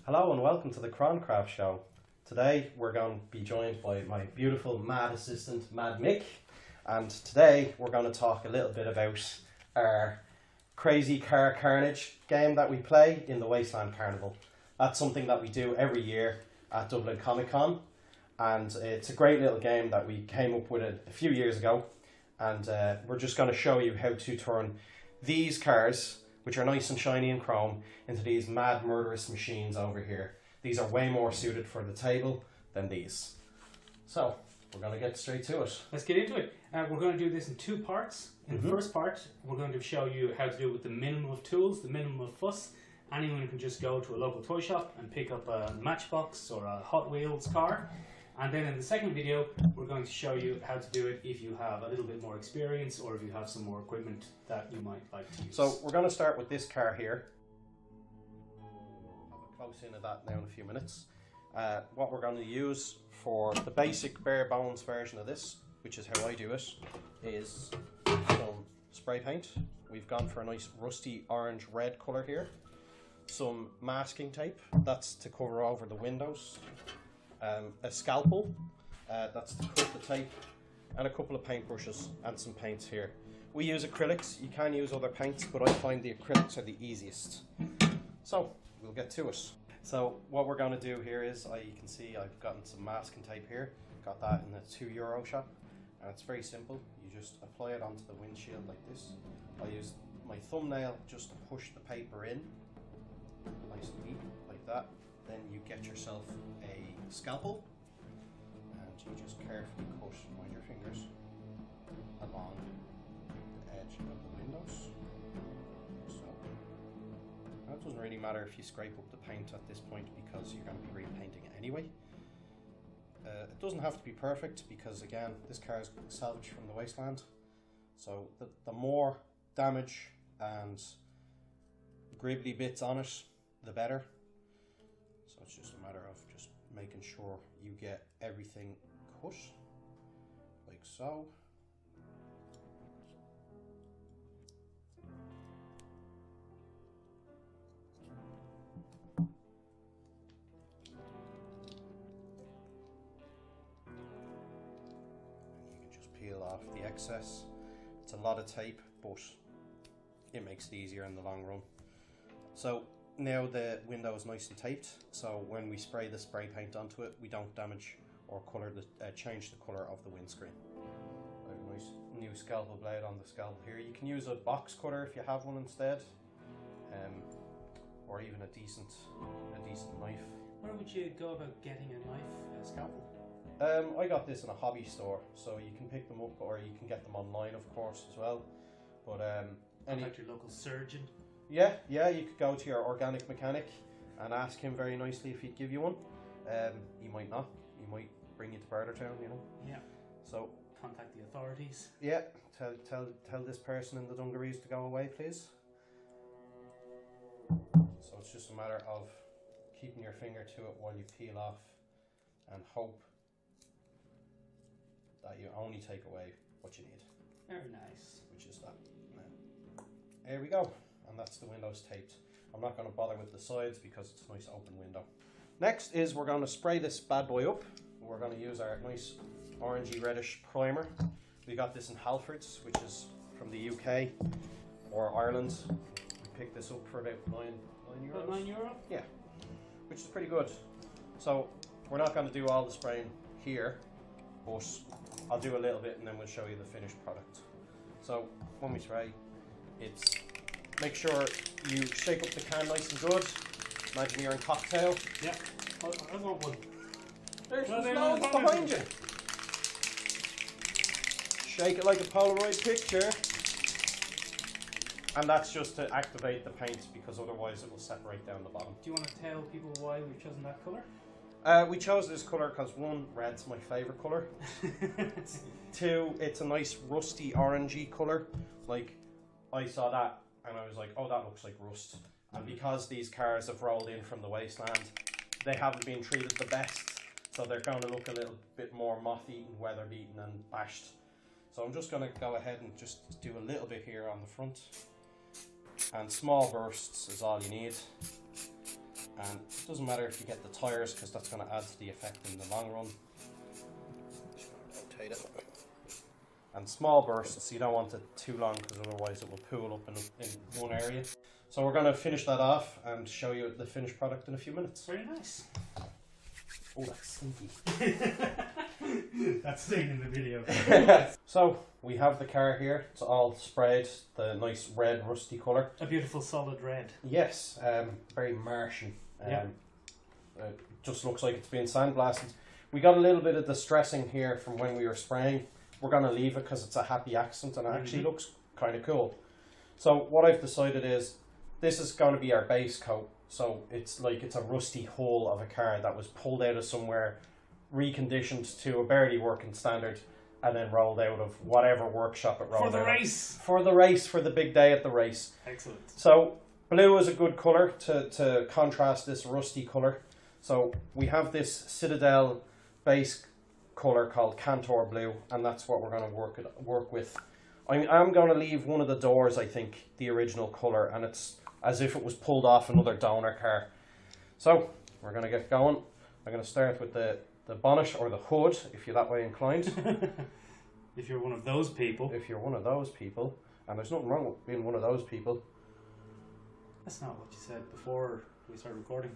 Hello and welcome to the Kron Craft Show. Today we're going to be joined by my beautiful mad assistant Mad Mick, and today we're going to talk a little bit about our crazy car carnage game that we play in the Wasteland Carnival. That's something that we do every year at Dublin Comic Con, and it's a great little game that we came up with a few years ago, and we're just going to show you how to turn these cars, which are nice and shiny and chrome, into these mad murderous machines over here. These are way more suited for the table than these. So, we're going to get straight to it. Let's get into it. We're going to do this in two parts. In the first part, we're going to show you how to do it with the minimum of tools, the minimum of fuss. Anyone can just go to a local toy shop and pick up a Matchbox or a Hot Wheels car. And then in the second video, we're going to show you how to do it if you have a little bit more experience or if you have some more equipment that you might like to use. So we're going to start with this car here. Have a close in of that now in a few minutes. What we're going to use for the basic bare bones version of this, which is how I do it, is some spray paint. We've gone for a nice rusty orange red colour here. Some masking tape, that's to cover over the windows. A scalpel, that's to cut the tape, and a couple of paintbrushes and some paints here. We use acrylics. You can use other paints, but I find the acrylics are the easiest. So we'll get to it. So what we're going to do here is, you can see I've gotten some masking tape here. Got that in the €2 shop, and it's very simple. You just apply it onto the windshield like this. I use my thumbnail just to push the paper in, nice and neat, like that. Then you get yourself a scalpel and you just carefully cut, mind your fingers, along the edge of the windows. So now it doesn't really matter if you scrape up the paint at this point because you're going to be repainting it anyway. It doesn't have to be perfect because, again, this car is salvaged from the wasteland, so the more damage and gribbly bits on it, the better. So it's just a matter of just making sure you get everything cut, like so. And you can just peel off the excess. It's a lot of tape, but it makes it easier in the long run. So now the window is nice and taped, so when we spray the spray paint onto it, we don't damage or change the colour of the windscreen. A nice new scalpel blade on the scalpel here. You can use a box cutter if you have one instead, or even a decent knife. Where would you go about getting a knife, a scalpel? I got this in a hobby store, so you can pick them up or you can get them online, of course, as well. But Contact your local surgeon. Yeah, you could go to your organic mechanic and ask him very nicely if he'd give you one. He might not. He might bring you to Bartertown, you know. Yeah. So contact the authorities. Yeah, tell this person in the dungarees to go away, please. So it's just a matter of keeping your finger to it while you peel off and hope that you only take away what you need. Very nice. Which is that. There we go. And that's the windows taped. I'm not going to bother with the sides because it's a nice open window. Next is we're going to spray this bad boy up. We're going to use our nice orangey reddish primer. We got this in Halfords, which is from the UK or Ireland. We picked this up for about €9. About €9? Yeah, which is pretty good. So we're not going to do all the spraying here, but I'll do a little bit and then we'll show you the finished product. So when we spray, make sure you shake up the can nice and good. Imagine you're in cocktail. Yeah, I want one. There's loads behind you. Shake it like a Polaroid picture. And that's just to activate the paint because otherwise it will separate down the bottom. Do you want to tell people why we've chosen that colour? We chose this colour because one, red's my favourite colour. Two, it's a nice rusty orangey colour. Like, I saw that and I was like, oh, that looks like rust. And because these cars have rolled in from the wasteland, they haven't been treated the best. So they're going to look a little bit more moth-eaten, weather-beaten and bashed. So I'm just going to go ahead and just do a little bit here on the front. And small bursts is all you need. And it doesn't matter if you get the tires, because that's going to add to the effect in the long run. Just rotate it. And small bursts, you don't want it too long because otherwise it will pool up in one area. So we're going to finish that off and show you the finished product in a few minutes. Very nice. Oh, that's stinky. That's staying in the video. So we have the car here. It's all sprayed the nice red rusty colour. A beautiful solid red. Yes, very Martian. It just looks like it's been sandblasted. We got a little bit of distressing here from when we were spraying. We're going to leave it because it's a happy accident and it actually looks kind of cool. So what I've decided is this is going to be our base coat. So it's like it's a rusty hull of a car that was pulled out of somewhere, reconditioned to a barely working standard, and then rolled out of whatever workshop it rolled out. For the race! For the race, for the big day at the race. Excellent. So blue is a good colour to contrast this rusty colour. So we have this Citadel base colour called Cantor Blue, and that's what we're going to work with. I'm going to leave one of the doors, I think, the original colour, and it's as if it was pulled off another donor car. So we're going to get going. I'm going to start with the bonnet or the hood, if you're that way inclined. If you're one of those people. If you're one of those people, and there's nothing wrong with being one of those people. That's not what you said before we started recording.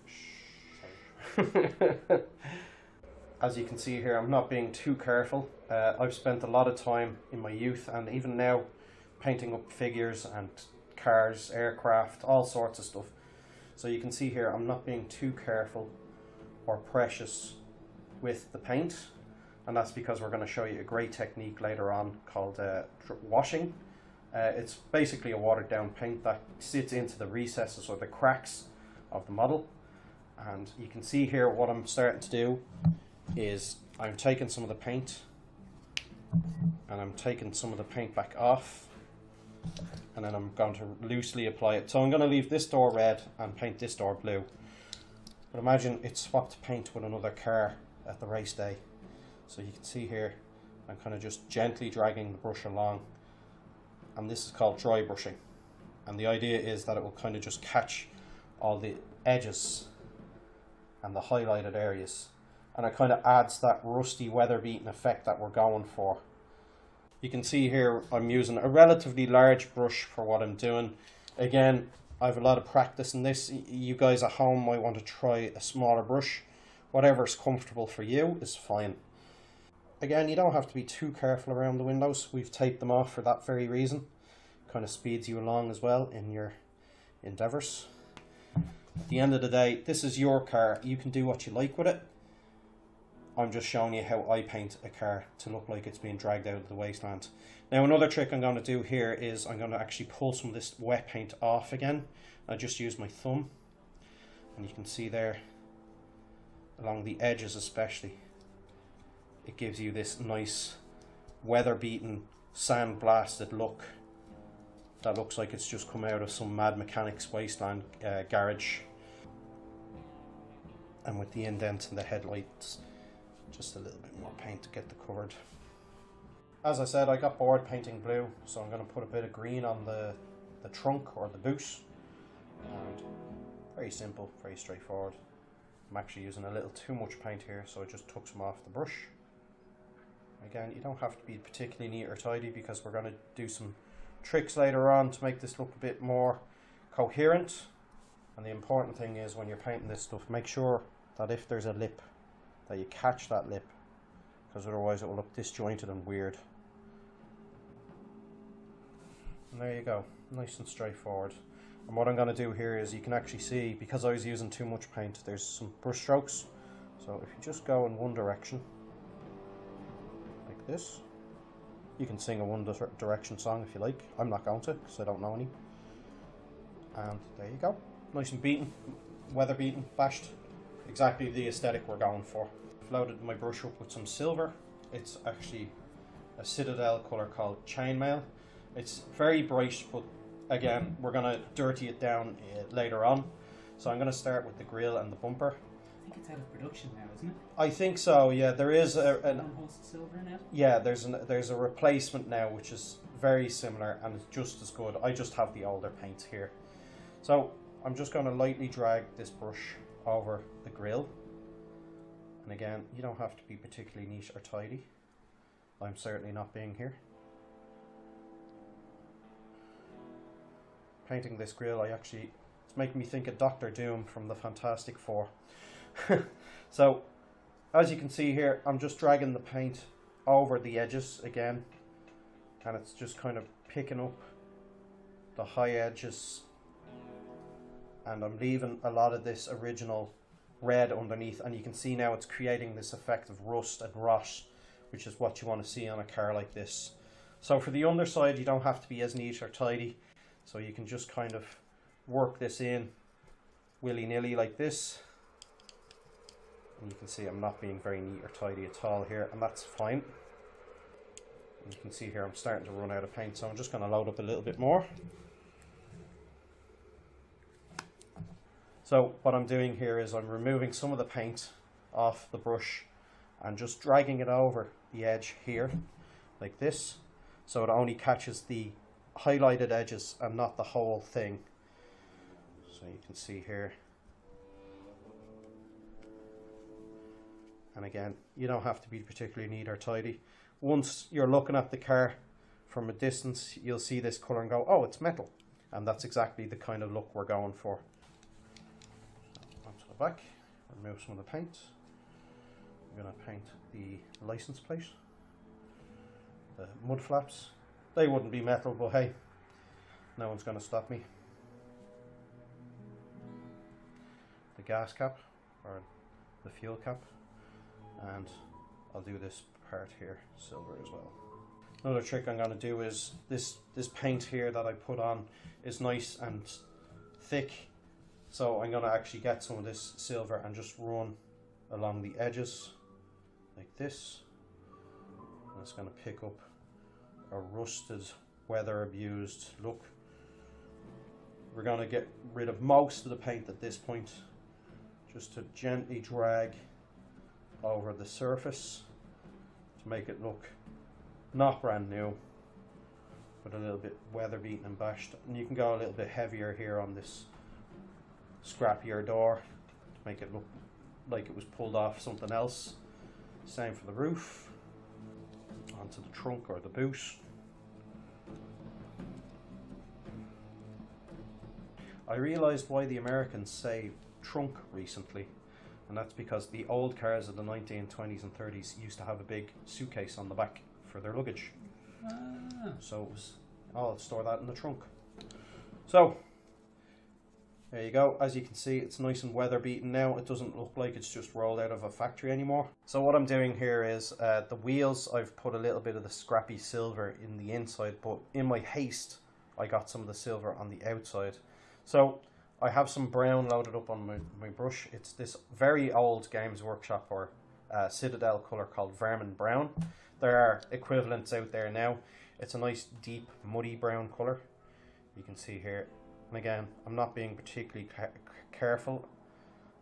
Sorry. As you can see here, I'm not being too careful. I've spent a lot of time in my youth and even now painting up figures and cars, aircraft, all sorts of stuff. So you can see here, I'm not being too careful or precious with the paint, and that's because we're going to show you a great technique later on called washing. It's basically a watered down paint that sits into the recesses or the cracks of the model. And you can see here what I'm starting to do is I'm taking some of the paint and I'm taking some of the paint back off, and then I'm going to loosely apply it. So I'm going to leave this door red and paint this door blue. But imagine it's swapped paint with another car at the race day. So you can see here I'm kind of just gently dragging the brush along, and this is called dry brushing. And the idea is that it will kind of just catch all the edges and the highlighted areas, and it kind of adds that rusty weather beaten effect that we're going for. You can see here I'm using a relatively large brush for what I'm doing. Again, I have a lot of practice in this. You guys at home might want to try a smaller brush. Whatever's comfortable for you is fine. Again, you don't have to be too careful around the windows. We've taped them off for that very reason. Kind of speeds you along as well in your endeavours. At the end of the day, this is your car. You can do what you like with it. I'm just showing you how I paint a car to look like it's being dragged out of the wasteland. Now another trick I'm going to do here is I'm going to actually pull some of this wet paint off again. I just use my thumb, and you can see there along the edges especially, it gives you this nice weather beaten sand blasted look that looks like it's just come out of some Mad Mechanic's wasteland garage. And with the indents in the headlights, just a little bit more paint to get the covered. As I said, I got bored painting blue, so I'm going to put a bit of green on the trunk or the boot. And very simple, very straightforward. I'm actually using a little too much paint here, so I just took some off the brush. Again, you don't have to be particularly neat or tidy because we're going to do some tricks later on to make this look a bit more coherent. And the important thing is when you're painting this stuff, make sure that if there's a lip, that you catch that lip, because otherwise it will look disjointed and weird. And there you go, nice and straightforward. And what I'm going to do here is, you can actually see, because I was using too much paint, there's some brush strokes. So if you just go in one direction, like this, you can sing a One Direction song if you like. I'm not going to, because I don't know any. And there you go, nice and beaten, weather beaten, bashed. Exactly the aesthetic we're going for. I've loaded my brush up with some silver. It's actually a Citadel colour called Chainmail. It's very bright, but again, we're going to dirty it down later on. So I'm going to start with the grille and the bumper. I think it's out of production now, isn't it? I think so, yeah. There is silver in it? yeah, there's a replacement now which is very similar and it's just as good. I just have the older paints here. So I'm just going to lightly drag this brush over the grill. And again, you don't have to be particularly neat or tidy. I'm certainly not being here. Painting this grill, it's making me think of Doctor Doom from the Fantastic Four. So, as you can see here, I'm just dragging the paint over the edges again, and it's just kind of picking up the high edges, and I'm leaving a lot of this original red underneath, and you can see now it's creating this effect of rust and rot, which is what you want to see on a car like this. So for the underside, you don't have to be as neat or tidy, so you can just kind of work this in willy-nilly like this. And you can see I'm not being very neat or tidy at all here, and that's fine. And you can see here I'm starting to run out of paint, so I'm just going to load up a little bit more. So what I'm doing here is I'm removing some of the paint off the brush and just dragging it over the edge here like this, so it only catches the highlighted edges and not the whole thing. So you can see here. And again, you don't have to be particularly neat or tidy. Once you're looking at the car from a distance, you'll see this colour and go, oh, it's metal. And that's exactly the kind of look we're going for. So, onto the back, remove some of the paint. I'm going to paint the license plate. The mud flaps. They wouldn't be metal, but hey, no one's going to stop me. The gas cap, or the fuel cap. And I'll do this part here silver as well. Another trick I'm going to do is this paint here that I put on is nice and thick, so I'm going to actually get some of this silver and just run along the edges like this, and it's going to pick up a rusted, weather abused look. We're going to get rid of most of the paint at this point, just to gently drag over the surface to make it look not brand new, but a little bit weather beaten and bashed. And you can go a little bit heavier here on this scrappier door to make it look like it was pulled off something else. Same for the roof, onto the trunk or the boot. I realised why the Americans say trunk recently, and that's because the old cars of the 1920s and 30s used to have a big suitcase on the back for their luggage. So it was, I'll store that in the trunk. So there you go. As you can see, it's nice and weather beaten now. It doesn't look like it's just rolled out of a factory anymore. So what I'm doing here is the wheels, I've put a little bit of the scrappy silver in the inside, but in my haste I got some of the silver on the outside. So I have some brown loaded up on my brush. It's this very old Games Workshop or Citadel colour called Vermin Brown. There are equivalents out there now. It's a nice deep muddy brown colour. You can see here. And again, I'm not being particularly careful.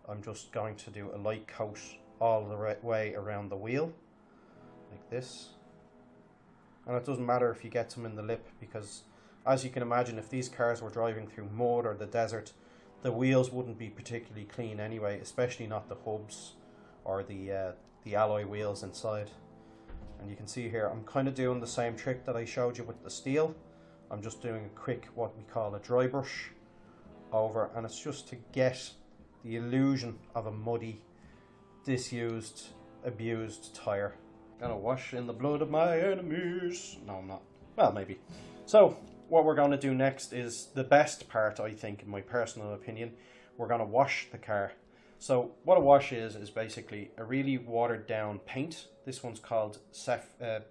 I'm just going to do a light coat all the way around the wheel, like this. And it doesn't matter if you get some in the lip, because as you can imagine, if these cars were driving through mud or the desert, the wheels wouldn't be particularly clean anyway, especially not the hubs or the alloy wheels inside. And you can see here, I'm kind of doing the same trick that I showed you with the steel. I'm just doing a quick, what we call a dry brush over, and it's just to get the illusion of a muddy, disused, abused tyre. Gonna wash in the blood of my enemies. No, I'm not. Well, maybe. So what we're going to do next is the best part, I think, in my personal opinion. We're going to wash the car. So what a wash is basically a really watered down paint. This one's called Seraphim.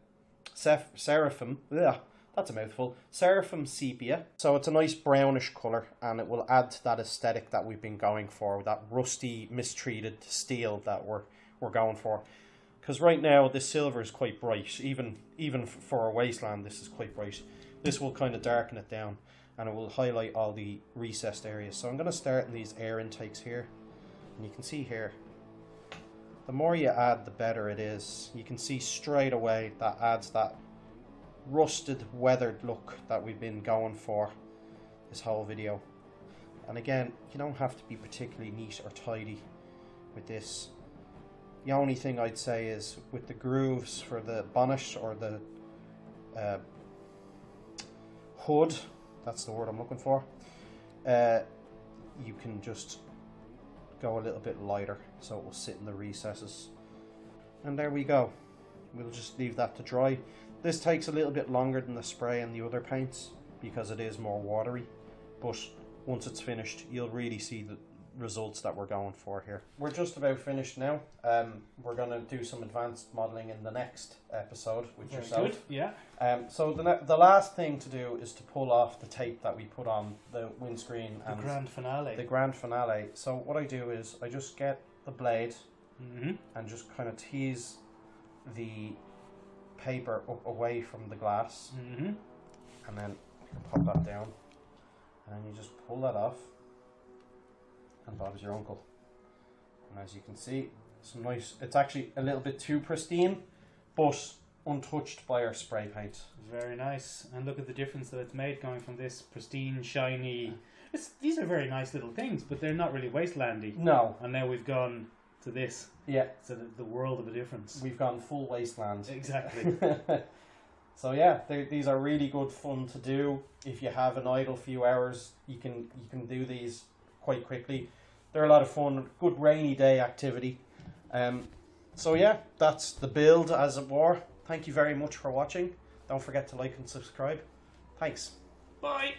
Ugh, that's a mouthful. Seraphim Sepia. So it's a nice brownish colour, and it will add to that aesthetic that we've been going for, that rusty, mistreated steel that we're going for. Because right now the silver is quite bright. Even for a wasteland, this is quite bright. This will kind of darken it down, and it will highlight all the recessed areas. So I'm going to start in these air intakes here, and you can see here, the more you add, the better it is. You can see straight away that adds that rusted, weathered look that we've been going for this whole video. And again, you don't have to be particularly neat or tidy with this. The only thing I'd say is with the grooves for the bonnet or the hood, that's the word I'm looking for, you can just go a little bit lighter so it will sit in the recesses. And there we go. We'll just leave that to dry. This takes a little bit longer than the spray and the other paints because it is more watery, but once it's finished you'll really see the results that we're going for here. We're just about finished now. We're going to do some advanced modelling in the next episode with yourself. Good. Yeah. So the last thing to do is to pull off the tape that we put on the windscreen and The grand finale. the grand finale. So what I do is I just get the blade and just kind of tease the paper up away from the glass, and then you can pop that down, and then you just pull that off, and Bob's your uncle. And as you can see, some nice, it's actually a little bit too pristine, but untouched by our spray paint. Very nice. And look at the difference that it's made going from this pristine, shiny. These are very nice little things, but they're not really wastelandy. No. And now we've gone to this. Yeah. So the world of a difference. We've gone full wasteland. Exactly. So yeah, these are really good fun to do. If you have an idle few hours, you can do these quite quickly. They're a lot of fun, good rainy day activity. So yeah, that's the build as it were. Thank you very much for watching. Don't forget to like and subscribe. Thanks. Bye.